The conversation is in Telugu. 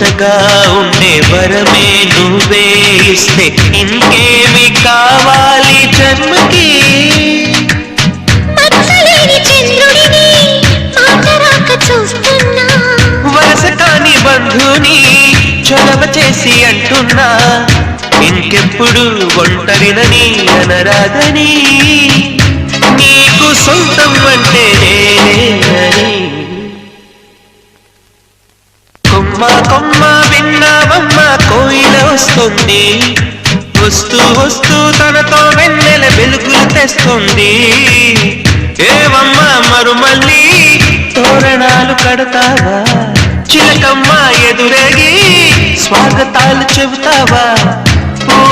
జంటగా ఉండే వరమే నువ్వే ఇస్తే ఇంకేమి కావాలి జన్మకి. వరస కాని బంధుని చొరవ చేసి అంటున్నా ఇంకెప్పుడు ఒంటరినని అనరాదని. నీకు సొంతం అంటే నేనేనని. కొమ్మ కొమ్మ విన్నావమ్మ కోయిల వస్తుంది, వస్తూ వస్తూ తనతో వెన్నెల వెలుగులు తెస్తుంది. ఏవమ్మ మరుమల్లి తోరణాలు కడతావా, చిలకమ్మ ఎదురేగి స్వాగతాలు చెబుతావా.